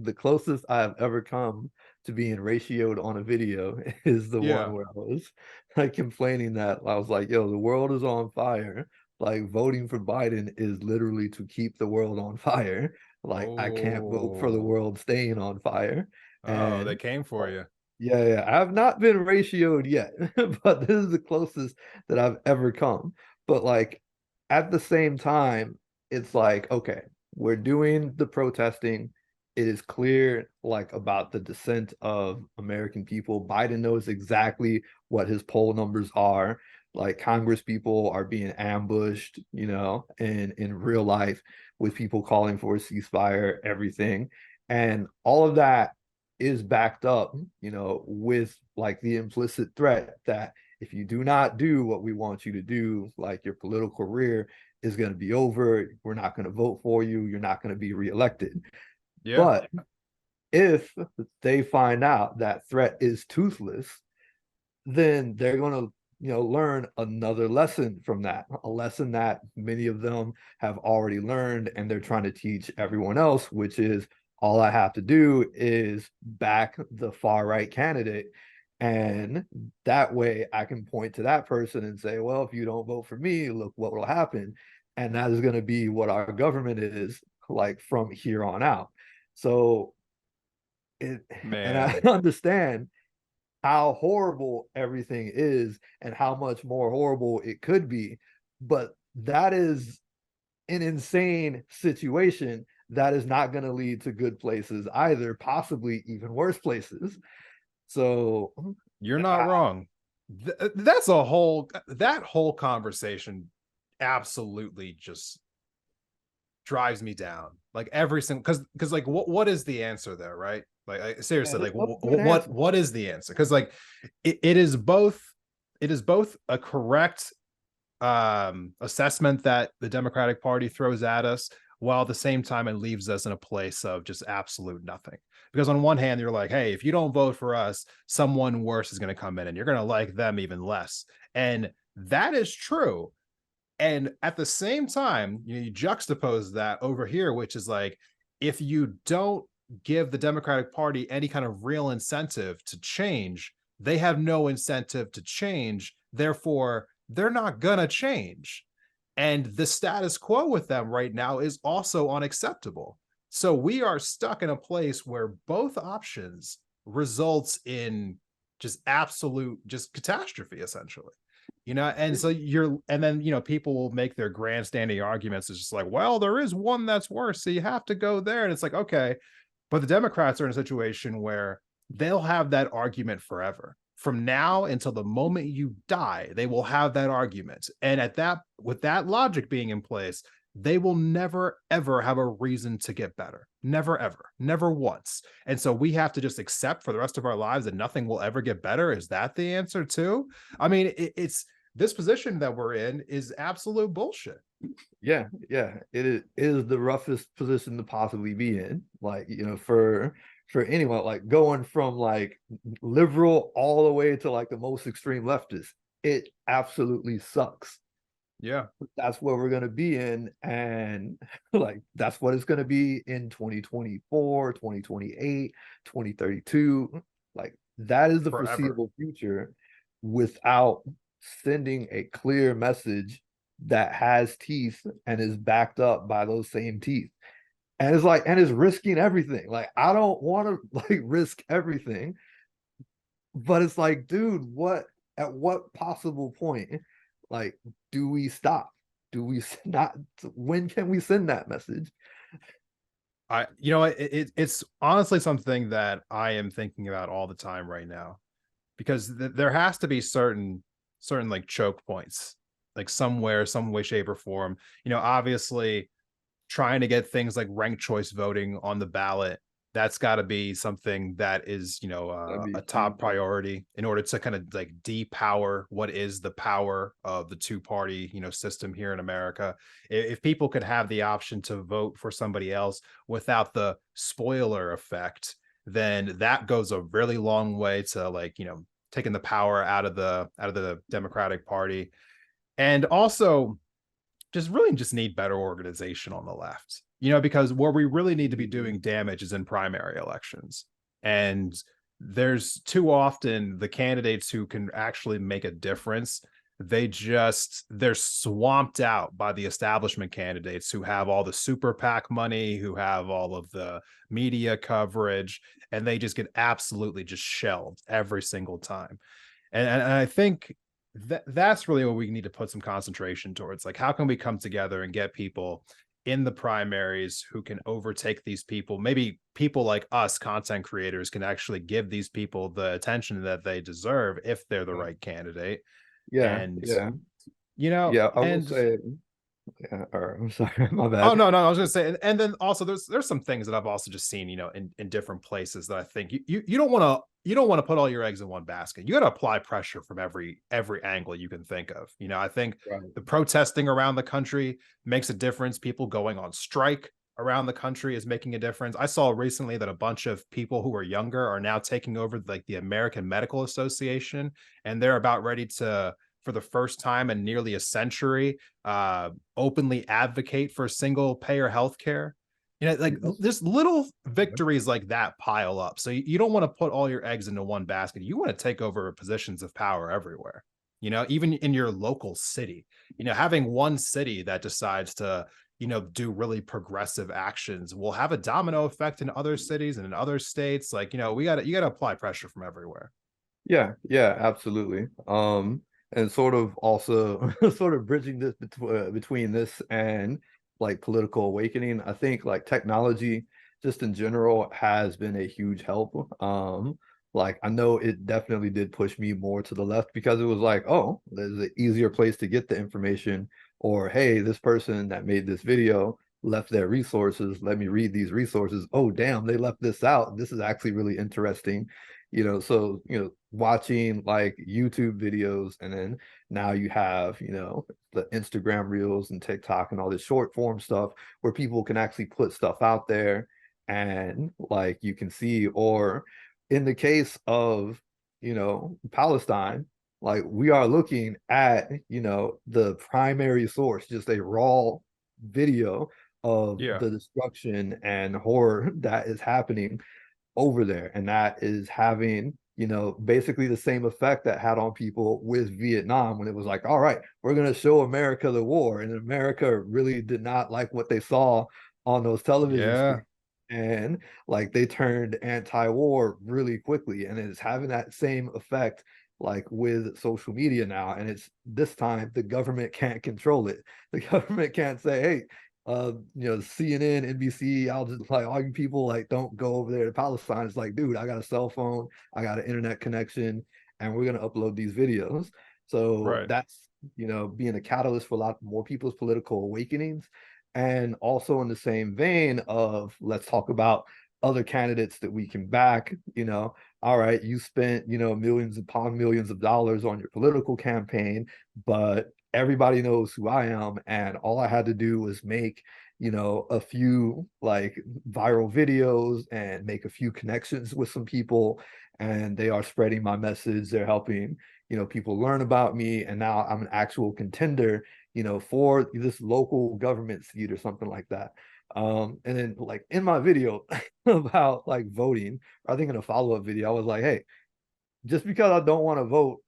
the closest I've ever come to being ratioed on a video is the one Yeah. where I was like complaining that I was like, yo, the world is on fire. Like voting for Biden is literally to keep the world on fire. Like I can't vote for the Oh. world staying on fire. Oh, they And came for you. yeah, yeah, I've not been ratioed yet, but this is the closest that I've ever come. But like at the same time, it's like, okay, we're doing the protesting. It is clear like about the dissent of American people. Biden knows exactly what his poll numbers are. Like Congress people are being ambushed, in real life with people calling for a ceasefire, everything. And all of that is backed up, with like the implicit threat that if you do not do what we want you to do, like your political career is going to be over. We're not going to vote for you. You're not going to be reelected. Yeah. But if they find out that threat is toothless, then they're going to learn another lesson from that, a lesson that many of them have already learned and they're trying to teach everyone else, which is all I have to do is back the far right candidate. And that way I can point to that person and say, well, if you don't vote for me, look what will happen. And that is going to be what our government is like from here on out. So it, and I Man. understand how horrible everything is and how much more horrible it could be. But that is an insane situation that is not going to lead to good places either, possibly even worse places. So, You're not wrong. That's that whole conversation absolutely just drives me down. Like every single, because like what is the answer there, right? Like yeah, seriously, there's like no good answer. what is the answer? Because like it is both a correct assessment that the Democratic Party throws at us, while at the same time it leaves us in a place of just absolute nothing. Because on one hand, you're like, hey, if you don't vote for us, someone worse is going to come in and you're going to like them even less. And that is true. And at the same time, you juxtapose that over here, which is like, if you don't give the Democratic Party any kind of real incentive to change, they have no incentive to change. Therefore, they're not going to change. And the status quo with them right now is also unacceptable. So we are stuck in a place where both options results in just absolute just catastrophe, essentially. And so and then people will make their grandstanding arguments. It's just like, well, there is one that's worse, so you have to go there. And it's like, okay, but the Democrats are in a situation where they'll have that argument forever. From now until the moment you die, they will have that argument. And with that logic being in place, they will never, ever have a reason to get better. Never, ever, never once. And so we have to just accept for the rest of our lives that nothing will ever get better. Is that the answer too? I mean, it's this position that we're in is absolute bullshit. Yeah, yeah, it is the roughest position to possibly be in. Like, for anyone, like going from like liberal all the way to like the most extreme leftist, it absolutely sucks. Yeah. That's where we're gonna be in, and like that's what it's gonna be in 2024, 2028, 2032. Like that is the Forever. foreseeable future without sending a clear message that has teeth and is backed up by those same teeth. And it's like, and it's risking everything. Like, I don't want to like risk everything, but it's like, dude, at what possible point, like, do we stop? Do we not? When can we send that message? It's honestly something that I am thinking about all the time right now, because there has to be certain like choke points, like somewhere, some way, shape, or form. Obviously, trying to get things like ranked choice voting on the ballot, that's got to be something that is That'd be a top huge. priority in order to kind of like depower what is the power of the two party system here in America. If people could have the option to vote for somebody else without the spoiler effect, then that goes a really long way to like taking the power out of the Democratic Party. And also, just really just need better organization on the left, because where we really need to be doing damage is in primary elections. And there's too often the candidates who can actually make a difference, they're swamped out by the establishment candidates who have all the super PAC money, who have all of the media coverage, and they just get absolutely just shelled every single time. And I think that's really what we need to put some concentration towards. Like, how can we come together and get people in the primaries who can overtake these people? Maybe people like us, content creators, can actually give these people the attention that they deserve if they're the right candidate. Yeah, And, yeah, yeah. I will and say, yeah. All right, I'm sorry, my oh bad. no, no, I was gonna say, and then also there's some things that I've also just seen, in different places that I think you don't want to put all your eggs in one basket. You got to apply pressure from every angle you can think of. I think Right. the protesting around the country makes a difference. People going on strike around the country is making a difference. I saw recently that a bunch of people who are younger are now taking over like the American Medical Association, and they're about ready to, for the first time in nearly a century, openly advocate for single payer healthcare. Like Yes. just little victories like that pile up. So you don't want to put all your eggs into one basket. You want to take over positions of power everywhere. Even in your local city. Having one city that decides to, do really progressive actions will have a domino effect in other cities and in other states. Like, you got to apply pressure from everywhere. Yeah, yeah, absolutely. And sort of also sort of bridging this between this and like political awakening, I think like technology just in general has been a huge help. Like I know it definitely did push me more to the left because it was like, oh, there's an easier place to get the information, or hey, this person that made this video left their resources. Let me read these resources. Oh, damn, they left this out. This is actually really interesting. So watching like YouTube videos, and then now you have the Instagram reels and TikTok and all this short form stuff where people can actually put stuff out there, and like you can see. Or in the case of Palestine, like we are looking at the primary source, just a raw video of Yeah. the destruction and horror that is happening over there. And that is having, basically the same effect that had on people with Vietnam, when it was like, all right, we're going to show America the war. And America really did not like what they saw on those television Yeah. screens. And like they turned anti-war really quickly. And it's having that same effect like with social media now. And it's this time the government can't control it. The government can't say, hey, CNN, NBC, I'll just like all you people like don't go over there to Palestine. It's like, dude, I got a cell phone, I got an internet connection, and we're gonna upload these videos. So Right. that's being a catalyst for a lot more people's political awakenings. And also in the same vein of let's talk about other candidates that we can back. All right, you spent, millions upon millions of dollars on your political campaign, but everybody knows who I am, and all I had to do was make a few like viral videos and make a few connections with some people, and they are spreading my message. They're helping people learn about me, and now I'm an actual contender for this local government seat or something like that. And then like in my video about like voting, I think in a follow-up video I was like, hey, just because I don't want to vote,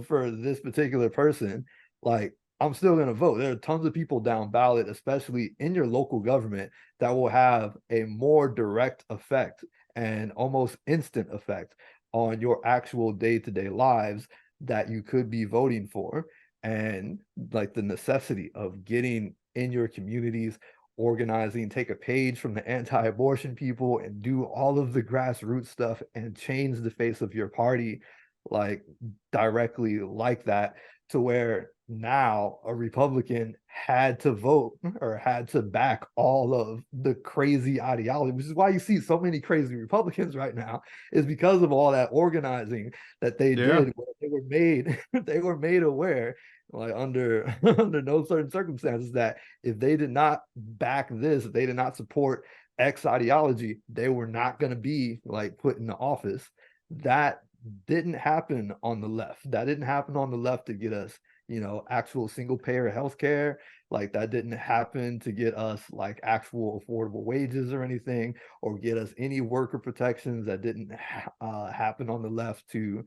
for this particular person, like I'm still going to vote. There are tons of people down ballot, especially in your local government, that will have a more direct effect and almost instant effect on your actual day-to-day lives that you could be voting for. And like the necessity of getting in your communities, organizing, take a page from the anti-abortion people and do all of the grassroots stuff and change the face of your party like directly like that, to where now a Republican had to vote or had to back all of the crazy ideology, which is why you see so many crazy Republicans right now, is because of all that organizing that they Yeah. did. They were made they were made aware, like under under no certain circumstances, that if they did not back this, if they did not support X ideology, they were not going to be like put in the office. That didn't happen on the left. That didn't happen on the left to get us actual single payer healthcare. Like that didn't happen to get us like actual affordable wages or anything, or get us any worker protections. That didn't happen on the left to,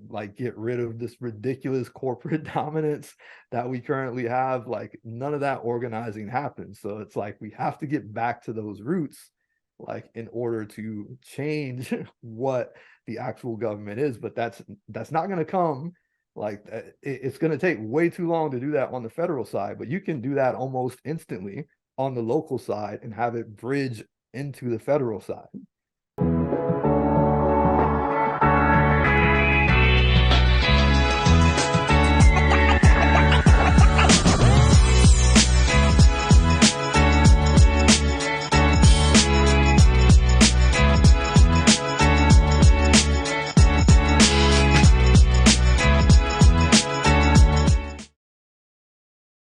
like get rid of this ridiculous corporate dominance that we currently have. Like none of that organizing happens. So it's like we have to get back to those roots, like in order to change what the actual government is. But that's not going to come like it's going to take way too long to do that on the federal side, but you can do that almost instantly on the local side and have it bridge into the federal side.